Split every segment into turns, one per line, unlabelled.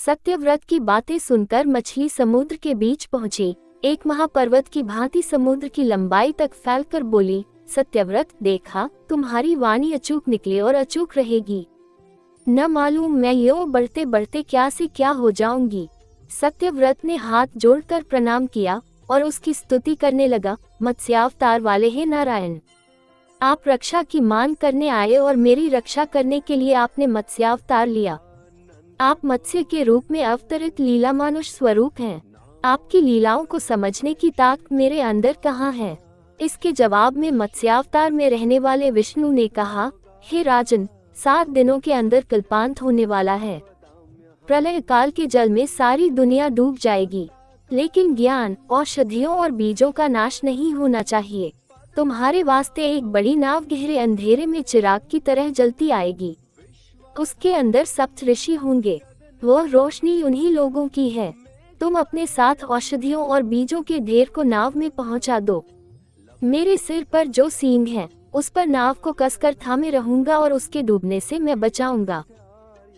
सत्यव्रत की बातें सुनकर मछली समुद्र के बीच पहुंची। एक महापर्वत की भांति समुद्र की लंबाई तक फैलकर बोली, सत्यव्रत, देखा, तुम्हारी वाणी अचूक निकली और अचूक रहेगी। न मालूम मैं यूं बढ़ते बढ़ते क्या से क्या हो जाऊंगी। सत्यव्रत ने हाथ जोड़कर प्रणाम किया और उसकी स्तुति करने लगा, मत्स्यावतार वाले हे नारायण, आप रक्षा की मांग करने आए और मेरी रक्षा करने के लिए आपने मत्स्यावतार लिया। आप मत्स्य के रूप में अवतरित लीला मानुष स्वरूप हैं। आपकी लीलाओं को समझने की ताकत मेरे अंदर कहाँ है? इसके जवाब में मत्स्यावतार में रहने वाले विष्णु ने कहा, हे राजन, 7 दिनों के अंदर कल्पांत होने वाला है। प्रलय काल के जल में सारी दुनिया डूब जाएगी, लेकिन ज्ञान, औषधियों और बीजों का नाश नहीं होना चाहिए। तुम्हारे वास्ते एक बड़ी नाव गहरे अंधेरे में चिराग की तरह जलती आएगी। उसके अंदर सप्त ऋषि होंगे। वह रोशनी उन्हीं लोगों की है। तुम अपने साथ औषधियों और बीजों के ढेर को नाव में पहुंचा दो। मेरे सिर पर जो सींग है, उस पर नाव को कसकर थामे रहूंगा और उसके डूबने से मैं बचाऊंगा।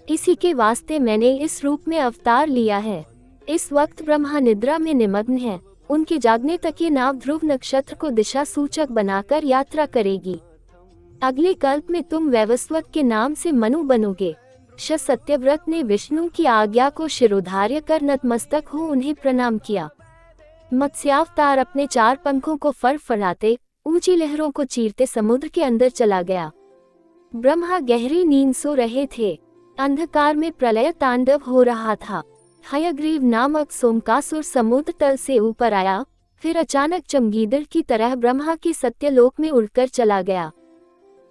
इसी के वास्ते मैंने इस रूप में अवतार लिया है। इस वक्त ब्रह्मा निद्रा में निमग्न है। उनके जागने तक ये नाव ध्रुव नक्षत्र को दिशा सूचक बनाकर यात्रा करेगी। अगले कल्प में तुम वैवस्वत के नाम से मनु बनोगे। सत्यव्रत ने विष्णु की आज्ञा को शिरोधार्य कर नतमस्तक हो उन्हें प्रणाम किया। मत्स्यावतार अपने 4 पंखों को फड़फड़ाते ऊंची लहरों को चीरते समुद्र के अंदर चला गया। ब्रह्मा गहरी नींद सो रहे थे। अंधकार में प्रलय तांडव हो रहा था। हयग्रीव नामक सोमकासुर समुद्र तल से ऊपर आया, फिर अचानक चमगीदड़ की तरह ब्रह्मा के सत्यलोक में उड़कर चला गया।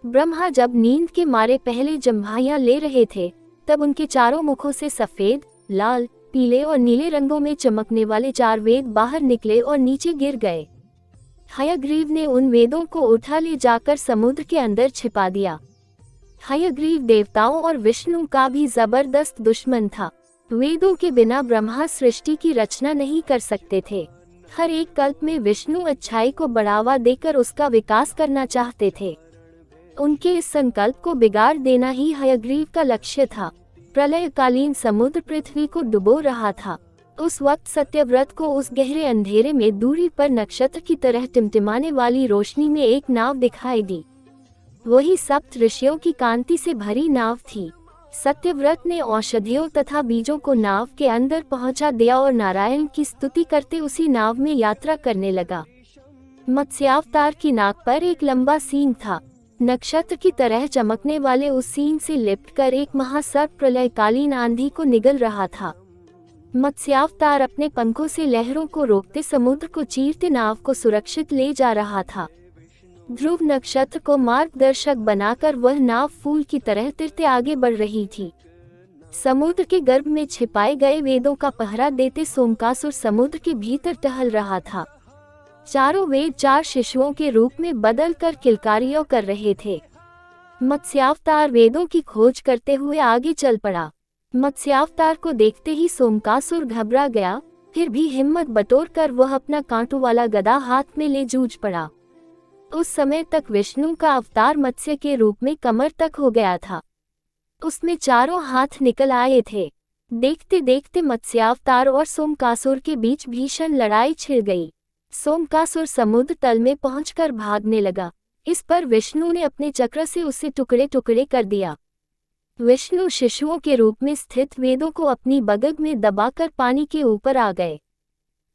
ब्रह्मा जब नींद के मारे पहले जम्भाइयां ले रहे थे, तब उनके चारों मुखों से सफेद, लाल, पीले और नीले रंगों में चमकने वाले 4 वेद बाहर निकले और नीचे गिर गए। हयग्रीव ने उन वेदों को उठा ले जाकर समुद्र के अंदर छिपा दिया। हयग्रीव देवताओं और विष्णु का भी जबरदस्त दुश्मन था। वेदों के बिना ब्रह्मा सृष्टि की रचना नहीं कर सकते थे। हर एक कल्प में विष्णु अच्छाई को बढ़ावा देकर उसका विकास करना चाहते थे। उनके इस संकल्प को बिगाड़ देना ही हयग्रीव का लक्ष्य था। प्रलयकालीन समुद्र पृथ्वी को डुबो रहा था। उस वक्त सत्यव्रत को उस गहरे अंधेरे में दूरी पर नक्षत्र की तरह टिमटिमाने वाली रोशनी में एक नाव दिखाई दी। वही सप्त ऋषियों की कांति से भरी नाव थी। सत्यव्रत ने औषधियों तथा बीजों को नाव के अंदर पहुंचा दिया और नारायण की स्तुति करते उसी नाव में यात्रा करने लगा। मत्स्यावतार की नाक पर एक लंबा सींग था। नक्षत्र की तरह चमकने वाले उस सींग से लिपटकर एक महासर्प प्रलयकालीन आंधी को निगल रहा था। मत्स्यावतार अपने पंखों से लहरों को रोकते समुद्र को चीरते नाव को सुरक्षित ले जा रहा था। ध्रुव नक्षत्र को मार्गदर्शक बनाकर वह नाव फूल की तरह तिरते आगे बढ़ रही थी। समुद्र के गर्भ में छिपाए गए वेदों का पहरा देते सोमकासुर समुद्र के भीतर टहल रहा था। चारों वेद 4 शिशुओं के रूप में बदलकर किलकारियों कर रहे थे। मत्स्यावतार वेदों की खोज करते हुए आगे चल पड़ा। मत्स्यावतार को देखते ही सोमकासुर घबरा गया, फिर भी हिम्मत बटोरकर वह अपना कांटों वाला गदा हाथ में ले जूझ पड़ा। उस समय तक विष्णु का अवतार मत्स्य के रूप में कमर तक हो गया था। उसमें चारों हाथ निकल आए थे। देखते देखते मत्स्यावतार और सोमकासुर के बीच भीषण लड़ाई छिड़ गई। सोमकासुर समुद्र तल में पहुंचकर भागने लगा। इस पर विष्णु ने अपने चक्र से उसे टुकड़े टुकड़े कर दिया। विष्णु शिशुओं के रूप में स्थित वेदों को अपनी बगल में दबाकर पानी के ऊपर आ गए।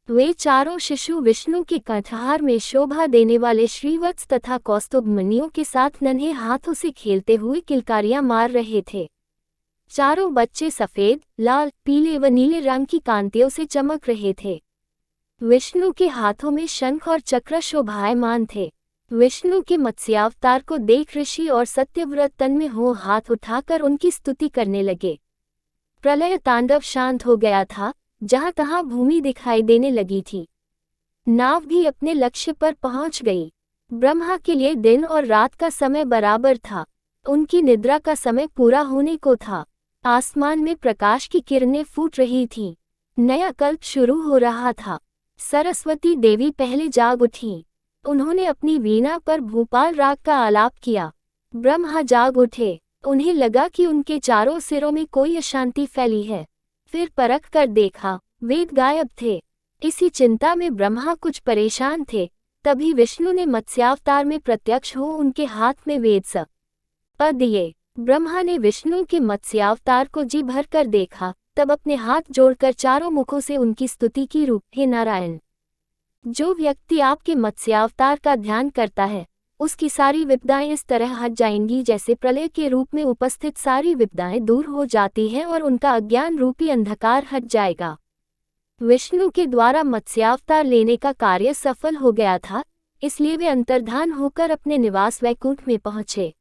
वे चारों शिशु विष्णु के कंठहार में शोभा देने वाले श्रीवत्स तथा कौस्तुभ मणियों के साथ नन्हे हाथों से खेलते हुए किलकारियां मार रहे थे। चारों बच्चे सफेद, लाल, पीले व नीले रंग की कांतियों से चमक रहे थे। विष्णु के हाथों में शंख और चक्र शोभायमान थे। विष्णु के मत्स्यावतार को देख ऋषि और सत्यव्रत तन में हो हाथ उठाकर उनकी स्तुति करने लगे। प्रलय तांडव शांत हो गया था। जहां तहां भूमि दिखाई देने लगी थी। नाव भी अपने लक्ष्य पर पहुंच गई। ब्रह्मा के लिए दिन और रात का समय बराबर था। उनकी निद्रा का समय पूरा होने को था। आसमान में प्रकाश की किरणें फूट रही थीं। नया कल्प शुरू हो रहा था। सरस्वती देवी पहले जाग उठीं। उन्होंने अपनी वीणा पर भूपाल राग का आलाप किया। ब्रह्मा जाग उठे। उन्हें लगा कि उनके चारों सिरों में कोई अशांति फैली है। फिर परख कर देखा, वेद गायब थे। इसी चिंता में ब्रह्मा कुछ परेशान थे। तभी विष्णु ने मत्स्यावतार में प्रत्यक्ष हो उनके हाथ में वेद स दिए। ब्रह्मा ने विष्णु के मत्स्यावतार को जी भर कर देखा, तब अपने हाथ जोड़कर चारों मुखों से उनकी स्तुति की रूप, हे नारायण, जो व्यक्ति आपके मत्स्यावतार का ध्यान करता है उसकी सारी विपदाएं इस तरह हट जाएंगी जैसे प्रलय के रूप में उपस्थित सारी विपदाएं दूर हो जाती हैं और उनका अज्ञान रूपी अंधकार हट जाएगा। विष्णु के द्वारा मत्स्यावतार लेने का कार्य सफल हो गया था, इसलिए वे अंतर्धान होकर अपने निवास वैकुंठ में पहुंचे।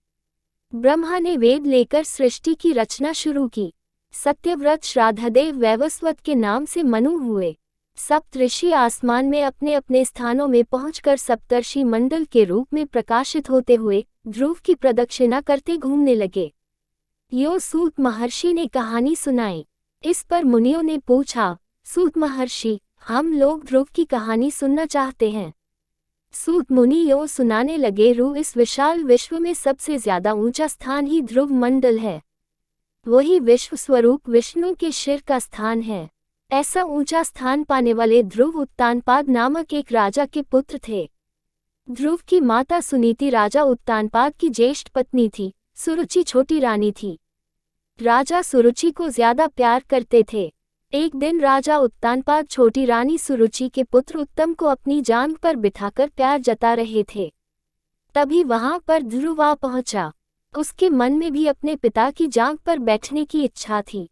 ब्रह्मा ने वेद लेकर सृष्टि की रचना शुरू की। सत्यव्रत श्राद्धदेव वैवस्वत के नाम से मनु हुए। सप्तऋषि आसमान में अपने अपने स्थानों में पहुंचकर सप्तर्षि मंडल के रूप में प्रकाशित होते हुए ध्रुव की प्रदक्षिणा करते घूमने लगे। यो सूत महर्षि ने कहानी सुनाई। इस पर मुनियों ने पूछा, सूत महर्षि, हम लोग ध्रुव की कहानी सुनना चाहते हैं। सूत मुनि यो सुनाने लगे, इस विशाल विश्व में सबसे ज्यादा ऊंचा स्थान ही ध्रुव मंडल है। वही विश्व स्वरूप विष्णु के शिर का स्थान है। ऐसा ऊंचा स्थान पाने वाले ध्रुव उत्तानपाद नामक एक राजा के पुत्र थे। ध्रुव की माता सुनीति राजा उत्तानपाद की ज्येष्ठ पत्नी थी। सुरुचि छोटी रानी थी। राजा सुरुचि को ज्यादा प्यार करते थे। एक दिन राजा उत्तानपाद छोटी रानी सुरुचि के पुत्र उत्तम को अपनी जांघ पर बिठाकर प्यार जता रहे थे। तभी वहां पर ध्रुव आ पहुंचा। उसके मन में भी अपने पिता की जांघ पर बैठने की इच्छा थी।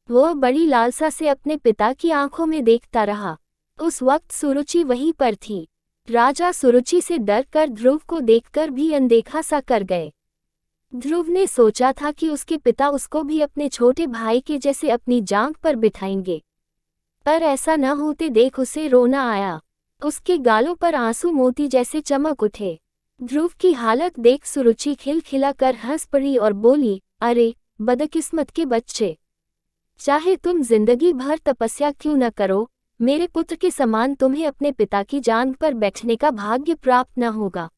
वह बड़ी लालसा से अपने पिता की आंखों में देखता रहा। उस वक्त सुरुचि वहीं पर थी। राजा सुरुचि से डर कर ध्रुव को देखकर भी अनदेखा सा कर गए। ध्रुव ने सोचा था कि उसके पिता उसको भी अपने छोटे भाई के जैसे अपनी जांघ पर बिठाएंगे, पर ऐसा न होते देख उसे रोना आया। उसके गालों पर आंसू मोती जैसे चमक उठे। ध्रुव की हालत देख सुरुचि खिलखिला कर हंस पड़ी और बोली, अरे बदकिस्मत के बच्चे, चाहे तुम जिंदगी भर तपस्या क्यों न करो, मेरे पुत्र के समान तुम्हें अपने पिता की जांघ पर बैठने का भाग्य प्राप्त न होगा।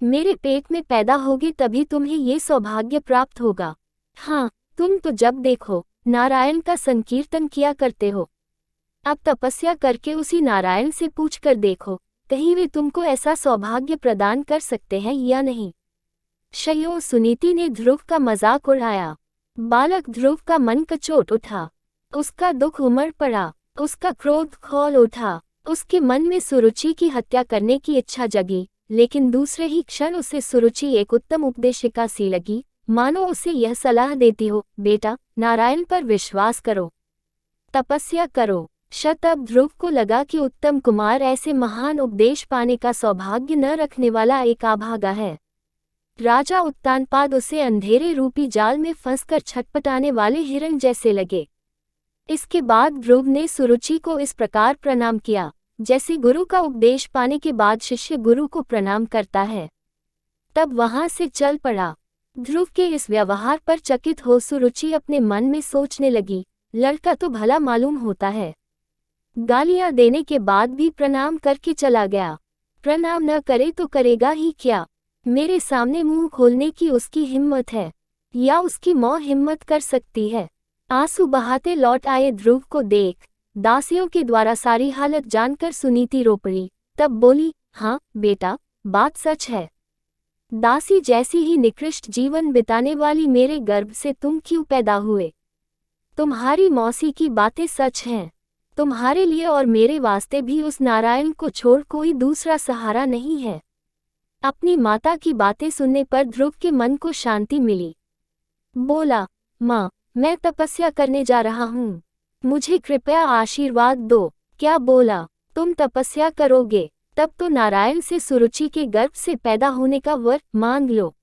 मेरे पेट में पैदा होगे तभी तुम्हें ये सौभाग्य प्राप्त होगा। हाँ, तुम तो जब देखो नारायण का संकीर्तन किया करते हो। अब तपस्या करके उसी नारायण से पूछकर देखो, कहीं वे तुमको ऐसा सौभाग्य प्रदान कर सकते हैं या नहीं। शयो सुनीति ने ध्रुव का मजाक उड़ाया। बालक ध्रुव का मन कचोट उठा। उसका दुख उमड़ पड़ा। उसका क्रोध खौल उठा। उसके मन में सुरुचि की हत्या करने की इच्छा जगी, लेकिन दूसरे ही क्षण उसे सुरुचि एक उत्तम उपदेशिका सी लगी, मानो उसे यह सलाह देती हो, बेटा नारायण पर विश्वास करो, तपस्या करो। अब ध्रुव को लगा कि उत्तम कुमार ऐसे महान उपदेश पाने का सौभाग्य न रखने वाला एक अभागा है। राजा उत्तानपाद उसे अंधेरे रूपी जाल में फंसकर छटपटाने वाले हिरण जैसे लगे। इसके बाद ध्रुव ने सुरुचि को इस प्रकार प्रणाम किया, जैसे गुरु का उपदेश पाने के बाद शिष्य गुरु को प्रणाम करता है। तब वहां से चल पड़ा। ध्रुव के इस व्यवहार पर चकित हो सुरुचि अपने मन में सोचने लगी, लड़का तो भला मालूम होता है। गालियां देने के बाद भी प्रणाम करके चला गया। प्रणाम न करे तो करेगा ही क्या। मेरे सामने मुंह खोलने की उसकी हिम्मत है, या उसकी मौत हिम्मत कर सकती है। आंसू बहाते लौट आए ध्रुव को देख दासियों के द्वारा सारी हालत जानकर सुनीति रो पड़ी। तब बोली, हाँ बेटा, बात सच है। दासी जैसी ही निकृष्ट जीवन बिताने वाली मेरे गर्भ से तुम क्यों पैदा हुए? तुम्हारी मौसी की बातें सच हैं। तुम्हारे लिए और मेरे वास्ते भी उस नारायण को छोड़ कोई दूसरा सहारा नहीं है। अपनी माता की बातें सुनने पर ध्रुव के मन को शांति मिली। बोला, माँ, मैं तपस्या करने जा रहा हूँ, मुझे कृपया आशीर्वाद दो। क्या बोला? तुम तपस्या करोगे? तब तो नारायण से सुरुचि के गर्भ से पैदा होने का वर मांग लो।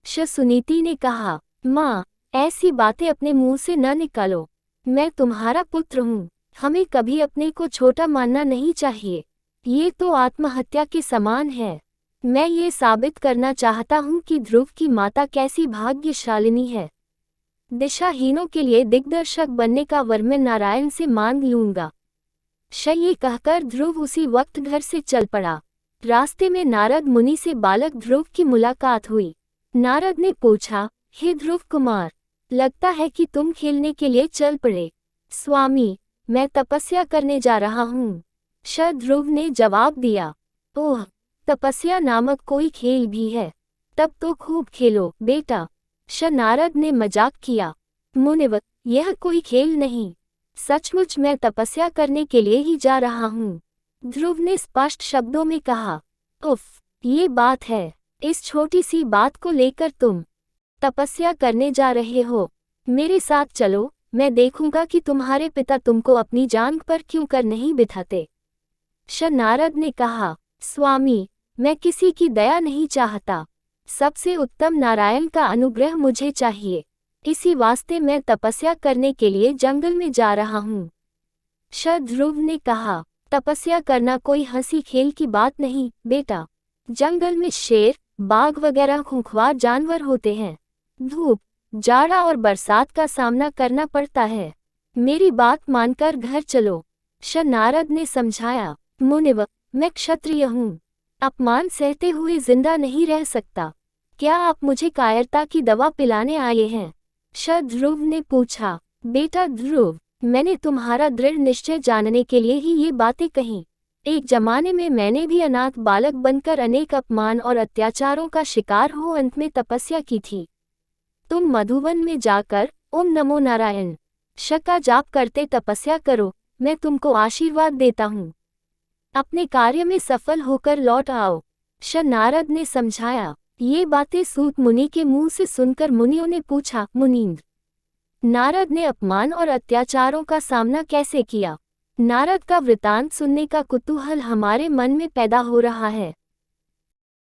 सुनीति ने कहा, माँ, ऐसी बातें अपने मुंह से न निकालो। मैं तुम्हारा पुत्र हूँ, हमें कभी अपने को छोटा मानना नहीं चाहिए। ये तो आत्महत्या के समान है। मैं ये साबित करना चाहता हूँ कि ध्रुव की माता कैसी भाग्यशालिनी है। दिशाहीनों के लिए दिग्दर्शक बनने का वर मैं नारायण से मांग लूंगा। ये कहकर ध्रुव उसी वक्त घर से चल पड़ा। रास्ते में नारद मुनि से बालक ध्रुव की मुलाकात हुई। नारद ने पूछा, हे ध्रुव कुमार, लगता है कि तुम खेलने के लिए चल पड़े। स्वामी, मैं तपस्या करने जा रहा हूँ। श ध्रुव ने जवाब दिया। ओह, तपस्या नामक कोई खेल भी है? तब तो खूब खेलो बेटा। श नारद ने मजाक किया। मुनिवर, यह कोई खेल नहीं, सचमुच मैं तपस्या करने के लिए ही जा रहा हूँ। ध्रुव ने स्पष्ट शब्दों में कहा। उफ, ये बात है। इस छोटी सी बात को लेकर तुम तपस्या करने जा रहे हो? मेरे साथ चलो, मैं देखूंगा कि तुम्हारे पिता तुमको अपनी जांग पर क्यों कर नहीं बिठाते। श नारद ने कहा, स्वामी, मैं किसी की दया नहीं चाहता। सबसे उत्तम नारायण का अनुग्रह मुझे चाहिए। इसी वास्ते मैं तपस्या करने के लिए जंगल में जा रहा हूँ। श ध्रुव ने कहा, तपस्या करना कोई हंसी खेल की बात नहीं बेटा। जंगल में शेर, बाघ वगैरह खूंखार जानवर होते हैं। धूप, जाड़ा और बरसात का सामना करना पड़ता है। मेरी बात मानकर घर चलो। श नारद ने समझाया। मुनिवर, मैं क्षत्रिय हूँ, अपमान सहते हुए जिंदा नहीं रह सकता। क्या आप मुझे कायरता की दवा पिलाने आए हैं? श ध्रुव ने पूछा। बेटा ध्रुव, मैंने तुम्हारा दृढ़ निश्चय जानने के लिए ही ये बातें कहीं। एक जमाने में मैंने भी अनाथ बालक बनकर अनेक अपमान और अत्याचारों का शिकार हो अंत में तपस्या की थी। तुम मधुवन में जाकर ओम नमो नारायण श का जाप करते तपस्या करो, मैं तुमको आशीर्वाद देता हूँ। अपने कार्य में सफल होकर लौट आओ। श नारद ने समझाया। ये बातें सूत मुनि के मुंह से सुनकर मुनियों ने पूछा, मुनींद्र, नारद ने अपमान और अत्याचारों का सामना कैसे किया? नारद का वृतांत सुनने का कुतूहल हमारे मन में पैदा हो रहा है।